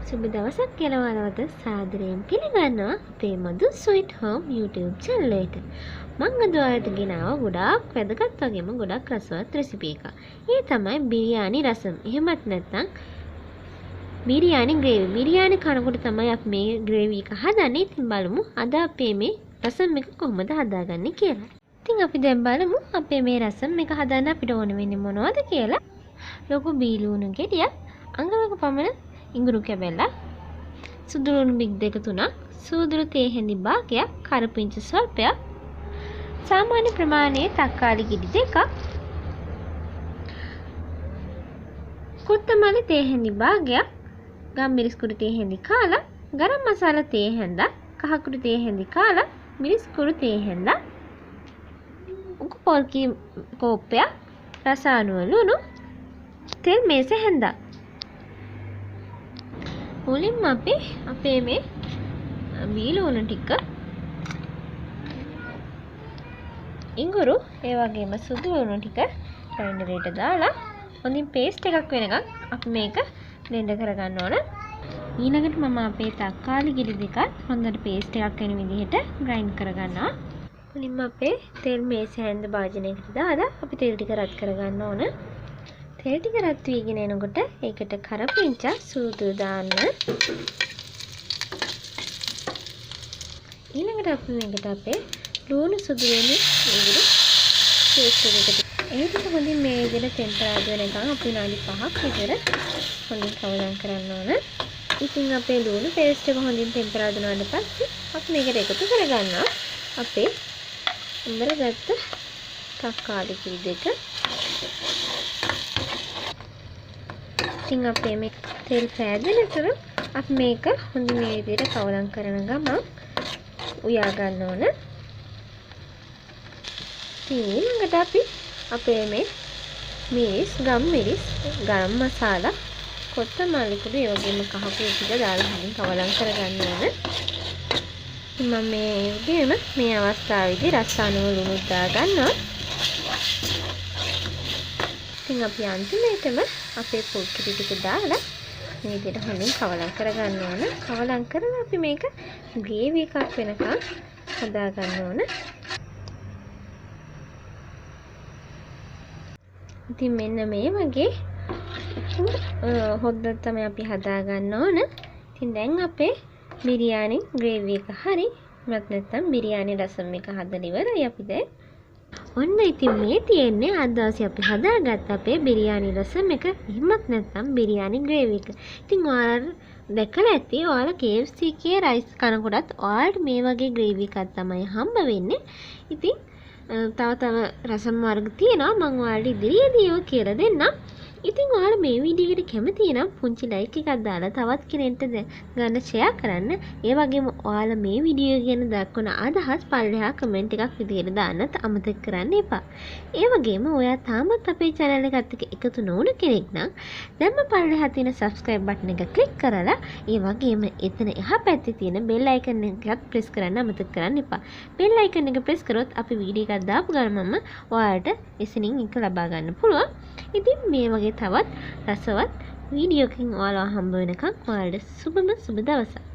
සුබ දවසක් කියලා වලවත සාදරයෙන් පිළිගන්නවා අපේ මధు ස්වීට් හෝම් YouTube channel එකට. මම අද ඔයාලට ගෙනාවා ගොඩාක් වැදගත් වගේම ගොඩාක් රසවත් රෙසිපි එකක්. ඒ තමයි බිරියානි රසම්. එහෙමත් නැත්නම් බිරියානි ග්‍රේවි. බිරියානි කනකොට තමයි අපි මේ ග්‍රේවි එක හදන්නේ. ඉතින් බලමු අද අපේ මේ රසම් එක කොහොමද හදාගන්නේ කියලා. ඉතින් අපි දැන් බලමු අපේ මේ රසම් එක හදන්න අපිට ඕන වෙන්නේ මොනවද කියලා. ලොකු බීලුණු ගෙඩියක්, අඟලක පමණ ඉඟුරු කැබැල්ලක්, සුදු ලුණු බික් 2-3ක්, සූදුරු තේ හැඳි භාගයක්, කරපිංචා ස්වල්පයක්, සාමාන්‍ය ප්‍රමාණයේ තක්කාලි ගෙඩි 2ක්, කොත්තමල්ලි තේ හැඳි භාගයක්, ගම්මිරිස් කුඩු තේ හැඳි කාලක්, ගරම් මසාලා තේ හැඳක්, කහ කුඩු තේ හැඳි කාලක්, මිරිස් කුඩු තේ හැඳක්, උගු පොල් කෝප්පයක්, රස අනුව ලුණු, තෙල් මේස හැඳක්. මුලින්ම අපි අපේ මේ බීලුණු ටික, ඉඟුරු, ඒ වගේම සුදු ලුණු ටික ග්‍රයින්ඩරේට දාලා හොඳින් පේස්ට් එකක් වෙනකන් අපි මේක බ්ලෙන්ඩ් කරගන්න ඕන. ඊළඟට මම අපේ තක්කාලි ගෙඩි දෙකත් හොඳට පේස්ට් එකක් වෙන විදිහට ග්‍රයින්ඩ් කරගන්නවා. මුලින්ම අපේ තෙල් මේස හැඳ භාජනයකට දාලා අපි තෙල් ටික රත් කරගන්න ඕන. තෙල් ටික රත් වීගෙන එනකොට ඒකට කරපිංචා සූදුරු දාන්න. ඊළඟට අපි මේකට අපේ ලුණු සුදු වෙන ඉඟුරු පේස්ට් එකකට ඒක හොඳින් මේ විදිහට ටෙම්පරාදු වෙනකන් අපි විනාඩි 5ක් විතර හොඳින් කවදම් කරන්න ඕන. ඉතින් අපේ ලුණු පේස්ට් එක හොඳින් ටෙම්පරාදු වුණාට පස්සේ අපි මේකට එකතු කරගන්නවා අපේ උඹරගත්ත තක්කාලි කිරි දෙක. ඉතින් අපේ මේ තෙල් පෑදෙනතුරු අපි මේක හොඳින් මේ විදිහට කවදම් කරන ගමන් උයා ගන්න ඕන. ඊළඟට අපි අපේ මේ මිරිස්, ගම්මිරිස්, ගරම් මසාලා, කොත්තමල්ලි කුඩු, ඒ වගේම කහ කුඩු ටික දාලා හොඳින් කවදම් කරගන්න ඕන. මම මේ වගේම මේ අවස්ථාවේදී රස අනුව ලුණු දා ගන්නවා. ඉතින් අපි අන්තිමේටම අපේ පොල් කිරි ටික දාලා මේ විදිහට හොඳින් කවදම් කරගන්න ඕන. කවදම් කරලා අපි මේක ග්‍රේවි එකක් වෙනකන් හදා ගන්න ඕන. ඉතින් මෙන්න මේ වගේ හොද්දක් තමයි අපි හදා ගන්න ඕන. ඉතින් දැන් අපේ බිරියානි ග්‍රේවි එක හරි. මත් නැත්තම් බිරියානි රසම් එක හදලා ඉවරයි අපි දැන්. ඔන්න ඉතින් මේ තියෙන්නේ අද දවසේ අපි හදාගත්ත අපේ බිරියානි රසම් එක. එහෙමත් නැත්නම් බිරියානි ග්‍රේවි එක. ඉතින් ඔයාලා දැකලා ඇති ඔයාලා KFC එකේ රයිස් කනකොටත් ඔයාලට මේ වගේ ග්‍රේවි එකක් තමයි හම්බ වෙන්නේ. ඉතින් තව රසම් වර්ග තියෙනවා. මම ඔයාලට ඉදිරියේදී ඒවා කියලා දෙන්නම්. ඉතින් ඔයාලා මේ වීඩියෝ එකට කැමති නම් පුංචි ලයික් එකක් දාලා තවත් කෙනෙක්ට ගන්න ෂෙයා කරන්න. ඒ වගේම ඔයාලා මේ වීඩියෝ ගැන දක්වන අදහස් පල්ලෙහා කමෙන්ට් එකක් විදිහට දාන්නත් අමතක කරන්න එපා. ඒ වගේම ඔයා තාමත් අපේ channel එකත් එක්ක එකතු නොවුන කෙනෙක් නම් දැන්ම පල්ලෙහා තියෙන subscribe button එක click කරලා ඒ වගේම එතන එහා පැත්තේ තියෙන bell icon එකත් press කරන්න අමතක කරන්න එපා. bell icon එක press කරොත් අපි වීඩියෝ එකක් දාපු ගමන්ම ඔයාලට එසනින් එක ලබා ගන්න පුළුවන්. ඉතින් මේ වගේ තවත් රසවත් වීඩියෝ එකකින් ඔයාලව හම්බ වෙනකන් ඔයාලට සුබම සුබ දවසක්.